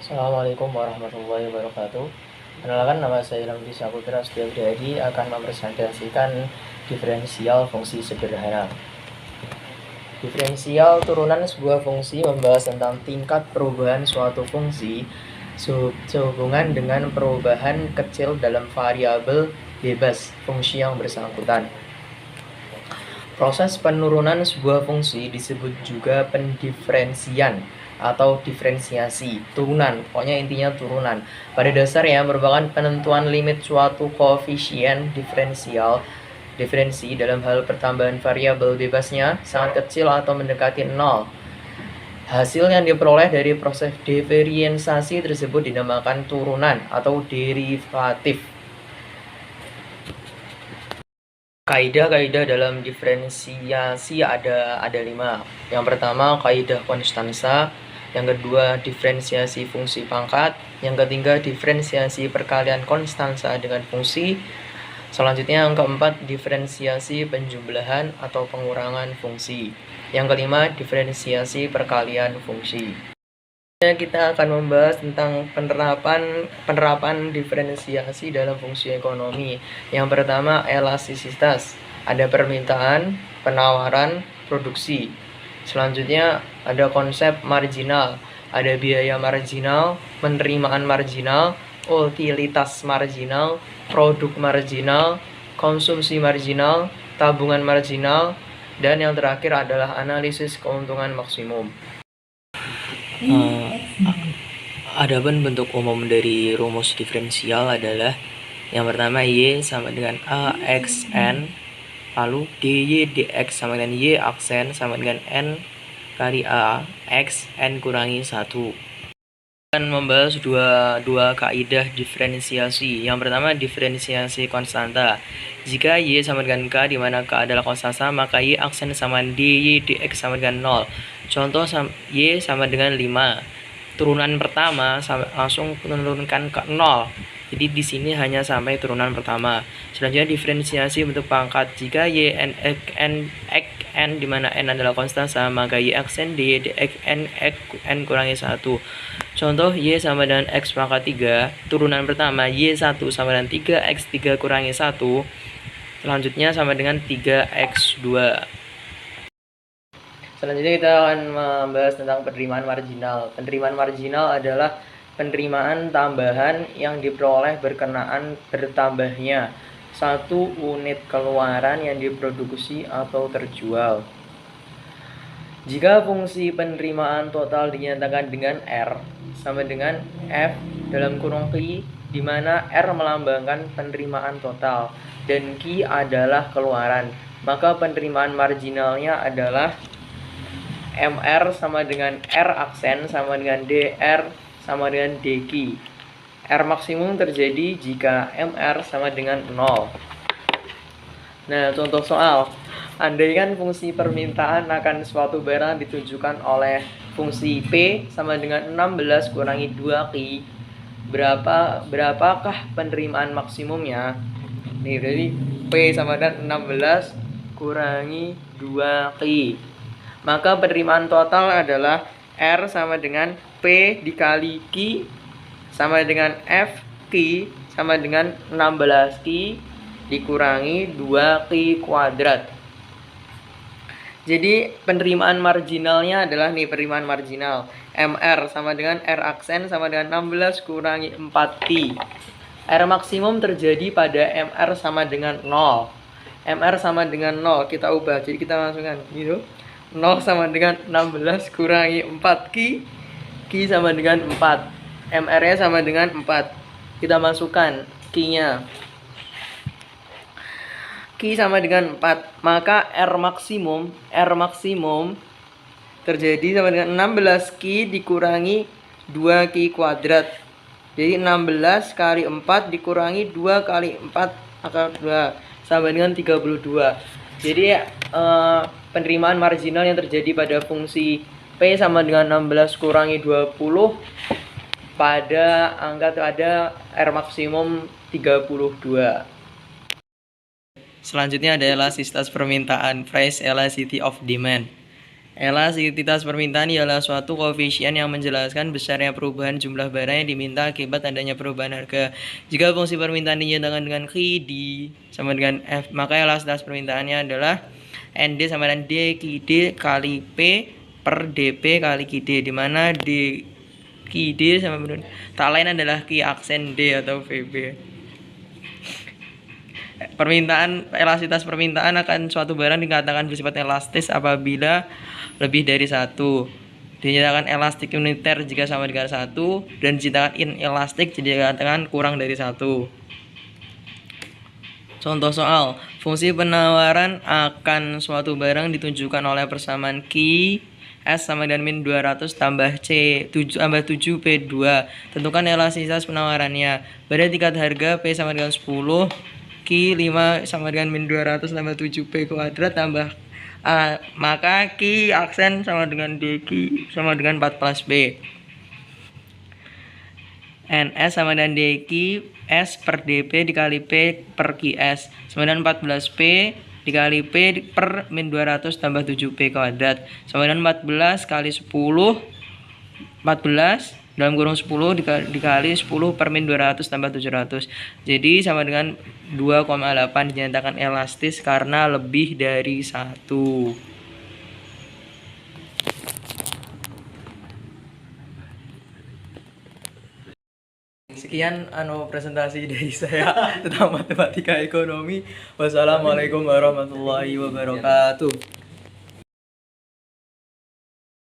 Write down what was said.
Assalamualaikum warahmatullahi wabarakatuh. Perkenalkan, nama saya Ilham Saputra Setiabudi akan mempresentasikan diferensial fungsi sederhana. Diferensial turunan sebuah fungsi membahas tentang tingkat perubahan suatu fungsi sehubungan dengan perubahan kecil dalam variabel bebas fungsi yang bersangkutan. Proses penurunan sebuah fungsi disebut juga pendiferensian atau diferensiasi, turunan, pokoknya intinya turunan. Pada dasarnya merupakan penentuan limit suatu koefisien diferensi dalam hal pertambahan variabel bebasnya sangat kecil atau mendekati 0. Hasil yang diperoleh dari proses diferensiasi tersebut dinamakan turunan atau derivatif. Kaidah-kaidah dalam diferensiasi ada 5. Yang pertama, kaidah konstansa. Yang kedua, diferensiasi fungsi pangkat. Yang ketiga, diferensiasi perkalian konstansa dengan fungsi. Selanjutnya, yang keempat, diferensiasi penjumlahan atau pengurangan fungsi. Yang kelima, diferensiasi perkalian fungsi. Kita akan membahas tentang penerapan diferensiasi dalam fungsi ekonomi. Yang pertama, elastisitas. Ada permintaan, penawaran, produksi. Selanjutnya ada konsep marginal. Ada biaya marginal, penerimaan marginal, utilitas marginal, produk marginal, konsumsi marginal, tabungan marginal, dan yang terakhir adalah analisis keuntungan maksimum. Adapun bentuk umum dari rumus diferensial adalah yang pertama Y sama dengan AXN, lalu DY dx sama dengan Y aksen sama dengan N kali A X N kurangi 1. Akan membahas dua kaidah diferensiasi. Yang pertama, diferensiasi konstanta. Jika Y sama dengan K, di mana K adalah konstanta, maka Y aksen sama DY dx sama dengan 0. Contoh, Y sama dengan 5. Turunan pertama langsung menurunkan ke 0. Jadi di sini hanya sampai turunan pertama. Selanjutnya diferensiasi bentuk pangkat. Jika Y n di mana n adalah konstanta, maka Y aksen D dx n kurangi 1. Contoh, Y sama dengan X pangkat 3. Turunan pertama Y1 sama dengan 3X3 kurangi 1. Selanjutnya sama dengan 3X2. Selanjutnya kita akan membahas tentang penerimaan marginal. Penerimaan marginal adalah penerimaan tambahan yang diperoleh berkenaan bertambahnya satu unit keluaran yang diproduksi atau terjual. Jika fungsi penerimaan total dinyatakan dengan R sama dengan F dalam kurung Q, di mana R melambangkan penerimaan total dan Q adalah keluaran, maka penerimaan marginalnya adalah MR sama dengan R aksen sama dengan DR sama dengan DQ. R maksimum terjadi jika MR sama dengan 0. Nah, contoh soal. Andaikan fungsi permintaan akan suatu barang ditunjukkan oleh fungsi P sama dengan 16 kurangi 2Q, berapakah penerimaan maksimumnya? Nih, jadi P sama dengan 16 kurangi 2Q. Maka penerimaan total adalah R sama dengan P dikali Q sama dengan F Q sama dengan 16Q dikurangi 2Q kuadrat. Jadi penerimaan marginalnya adalah nih, penerimaan marginal MR sama dengan R aksen sama dengan 16 kurangi 4Q. R maksimum terjadi pada MR sama dengan 0. MR sama dengan 0 kita ubah, jadi kita masukkan gitu. 0 sama dengan 16 kurangi 4Q, Q sama dengan 4, MR-nya sama dengan 4. Kita masukkan Q-nya. Q sama dengan 4, maka R maksimum terjadi sama dengan 16Q dikurangi 2Q kuadrat. Jadi 16 kali 4 dikurangi 2 kali 4 akar 2 sama dengan 32. Jadi penerimaan marginal yang terjadi pada fungsi P sama dengan 16 kurangi 20 pada angka ada R maksimum 32. Selanjutnya ada elastisitas permintaan, price elasticity of demand. Elastisitas permintaan ialah suatu koefisien yang menjelaskan besarnya perubahan jumlah barang yang diminta akibat adanya perubahan harga. Jika fungsi permintaan dinyatakan dengan QD sama dengan F, maka elastisitas permintaannya adalah ND sama dengan DQD kali P per DP kali QD, di mana DQD sama dengan tak lain adalah Q aksen D atau VB. Elastisitas permintaan akan suatu barang dikatakan bersifat elastis apabila lebih dari satu, dinyatakan elastik uniter jika sama dengan satu, dan dinyatakan inelastik jika dikatakan kurang dari satu. Contoh soal, fungsi penawaran akan suatu barang ditunjukkan oleh persamaan Q S sama dengan min 200 tambah C 7 tambah 7 P2. Tentukan elastisitas penawarannya. Pada tingkat harga P sama dengan 10, Q 5 sama dengan min 200 tambah 7 P kuadrat tambah maka Q aksen sama dengan DQ sama dengan 14 B. NS sama dengan DQ S per DP dikali P per QS sama dengan 14 P dikali P per min 200 tambah 7 P kuadrat sama dengan 14 kali 10, 14 dalam kurung 10 dikali 10 per min 200 tambah 700. Jadi sama dengan 2,8 dinyatakan elastis karena lebih dari 1. Sekian presentasi dari saya tentang matematika ekonomi. Wassalamualaikum warahmatullahi wabarakatuh.